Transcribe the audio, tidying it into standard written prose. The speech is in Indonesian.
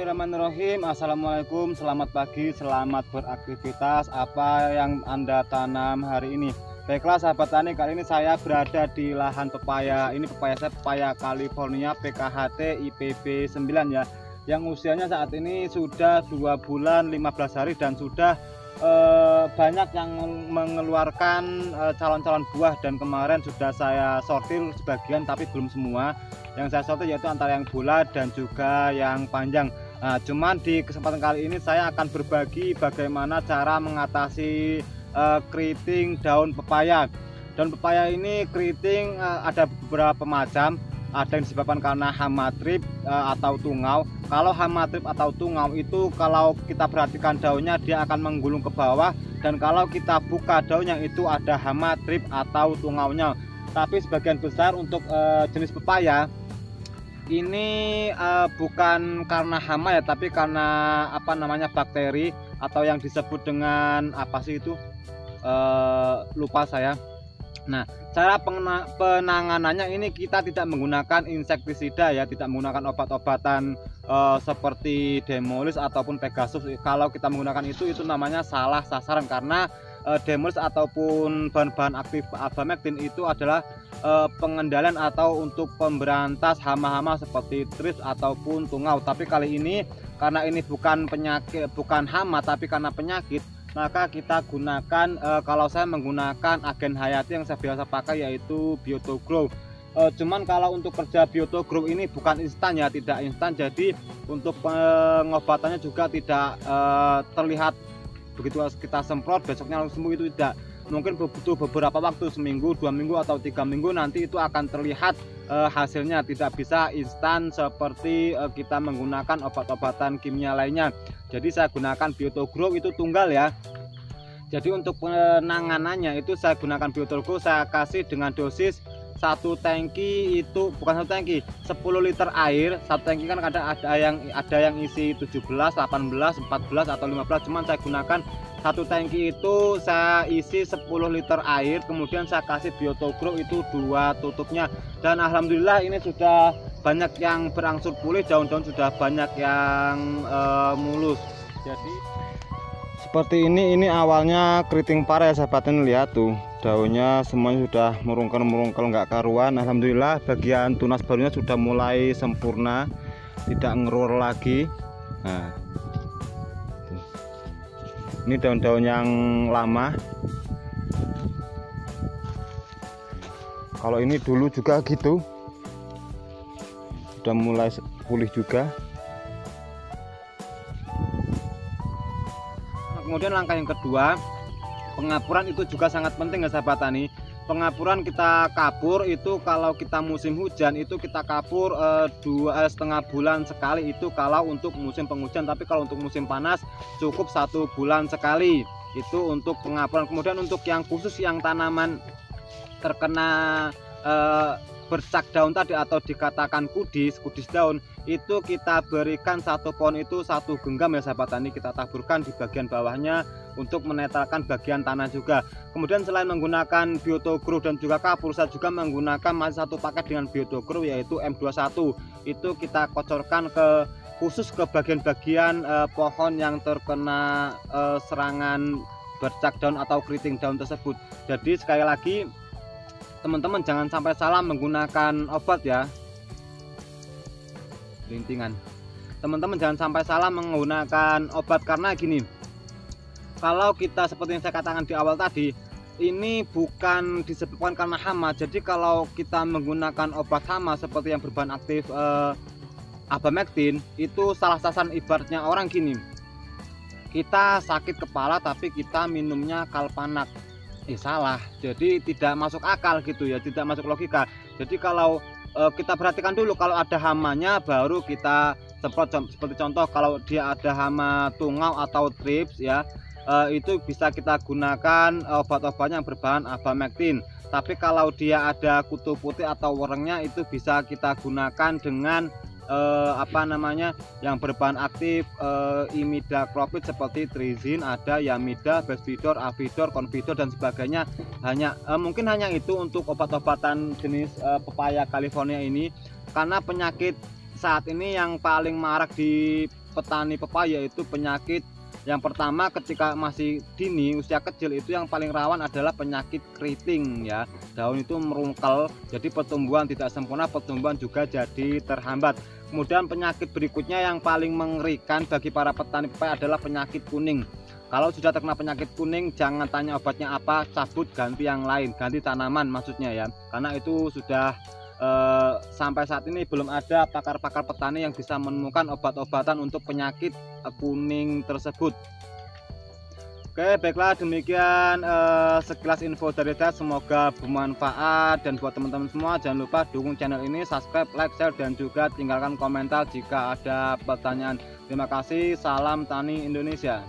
Bismillahirrahmanirrahim. Assalamualaikum, selamat pagi, selamat beraktivitas. Apa yang Anda tanam hari ini? Baiklah sahabat tani, kali ini saya berada di lahan pepaya. Ini pepaya saya, pepaya California PKHT IPB 9 ya, yang usianya saat ini sudah 2 bulan 15 hari dan sudah banyak yang mengeluarkan calon-calon buah, dan kemarin sudah saya sortir sebagian tapi belum semua. Yang saya sortir yaitu antara yang bulat dan juga yang panjang. Nah, cuman di kesempatan kali ini saya akan berbagi bagaimana cara mengatasi keriting daun pepaya. Daun pepaya ini keriting ada beberapa macam. Ada yang disebabkan karena hama trip atau tungau. Kalau hama trip atau tungau itu kalau kita perhatikan daunnya dia akan menggulung ke bawah, dan kalau kita buka daunnya itu ada hama trip atau tungaunya. Tapi sebagian besar untuk jenis pepaya ini bukan karena hama ya, tapi karena bakteri atau yang disebut dengan apa sih itu, lupa saya. Nah, cara penanganannya ini kita tidak menggunakan insektisida ya, tidak menggunakan obat-obatan seperti Demolis ataupun Pegasus. Kalau kita menggunakan itu namanya salah sasaran, karena Demolis ataupun bahan-bahan aktif Abamectin itu adalah pengendalian atau untuk pemberantas hama-hama seperti trips ataupun tungau. Tapi kali ini karena ini bukan penyakit, bukan hama tapi karena penyakit, maka kita gunakan kalau saya menggunakan agen hayati yang saya biasa pakai yaitu Biotogrow. Cuman kalau untuk kerja Biotogrow ini bukan instan ya, tidak instan, jadi untuk pengobatannya juga tidak terlihat begitu kita semprot besoknya langsung sembuh, itu tidak. Mungkin butuh beberapa waktu, seminggu, 2 minggu atau 3 minggu, nanti itu akan terlihat hasilnya. Tidak bisa instan seperti kita menggunakan obat-obatan kimia lainnya. Jadi saya gunakan Biotogrow itu tunggal ya. Jadi untuk penanganannya itu saya gunakan Biotogrow, saya kasih dengan dosis 1 tangki itu, bukan 1 tangki, 10 liter air. 1 tangki kan ada yang isi 17, 18, 14 atau 15, cuman saya gunakan 1 tangki itu saya isi 10 liter air, kemudian saya kasih Biotogrow itu 2 tutupnya, dan alhamdulillah ini sudah banyak yang berangsur pulih, daun-daun sudah banyak yang mulus. Jadi seperti ini awalnya keriting parah ya sahabat, ini lihat tuh daunnya semuanya sudah merungkel nggak karuan. Alhamdulillah bagian tunas barunya sudah mulai sempurna, tidak ngerur lagi. Nah, ini daun-daun yang lama. Kalau ini dulu juga gitu, sudah mulai pulih juga. Kemudian langkah yang kedua, pengapuran itu juga sangat penting ya sahabat tani. Pengapuran kita kapur itu kalau kita musim hujan itu kita kapur 2,5 bulan sekali, itu kalau untuk musim penghujan. Tapi kalau untuk musim panas cukup 1 bulan sekali, itu untuk pengapuran. Kemudian untuk yang khusus yang tanaman terkena bercak daun tadi atau dikatakan kudis daun, itu kita berikan 1 pohon itu 1 genggam ya sahabat tani, kita taburkan di bagian bawahnya untuk menetralkan bagian tanah juga. Kemudian selain menggunakan Biotogrow dan juga kapur, saya juga menggunakan masih 1 paket dengan Biotogrow yaitu M21. Itu kita kocorkan khusus ke bagian-bagian pohon yang terkena serangan bercak daun atau keriting daun tersebut. Jadi sekali lagi teman-teman jangan sampai salah menggunakan obat ya, rintingan. Teman-teman jangan sampai salah menggunakan obat, karena gini, kalau kita seperti yang saya katakan di awal tadi, ini bukan disebabkan karena hama. Jadi kalau kita menggunakan obat hama seperti yang berbahan aktif Abamectin, itu salah sasaran. Ibaratnya orang gini, kita sakit kepala tapi kita minumnya Kalpanak, salah. Jadi tidak masuk akal gitu ya, tidak masuk logika. Jadi kalau kita perhatikan dulu, kalau ada hamanya baru kita semprot. Seperti contoh kalau dia ada hama tungau atau trips ya, itu bisa kita gunakan obat-obatnya yang berbahan Abamectin. Tapi kalau dia ada kutu putih atau werengnya, itu bisa kita gunakan dengan yang berbahan aktif imidacloprid seperti trizin, ada Yamida, Bexvidor, Avidor, Convidor dan sebagainya. Mungkin hanya itu untuk obat-obatan jenis pepaya California ini, karena penyakit saat ini yang paling marak di petani pepaya itu penyakit yang pertama ketika masih dini usia kecil itu yang paling rawan adalah penyakit keriting ya. Daun itu merungkel, jadi pertumbuhan tidak sempurna, pertumbuhan juga jadi terhambat. Kemudian penyakit berikutnya yang paling mengerikan bagi para petani pepaya adalah penyakit kuning. Kalau sudah terkena penyakit kuning, jangan tanya obatnya apa, cabut ganti yang lain, ganti tanaman maksudnya ya, karena itu sudah sampai saat ini belum ada pakar-pakar petani yang bisa menemukan obat-obatan untuk penyakit kuning tersebut. Oke, baiklah demikian sekilas info dari saya, semoga bermanfaat. Dan buat teman-teman semua jangan lupa dukung channel ini, subscribe, like, share, dan juga tinggalkan komentar jika ada pertanyaan. Terima kasih, salam tani Indonesia.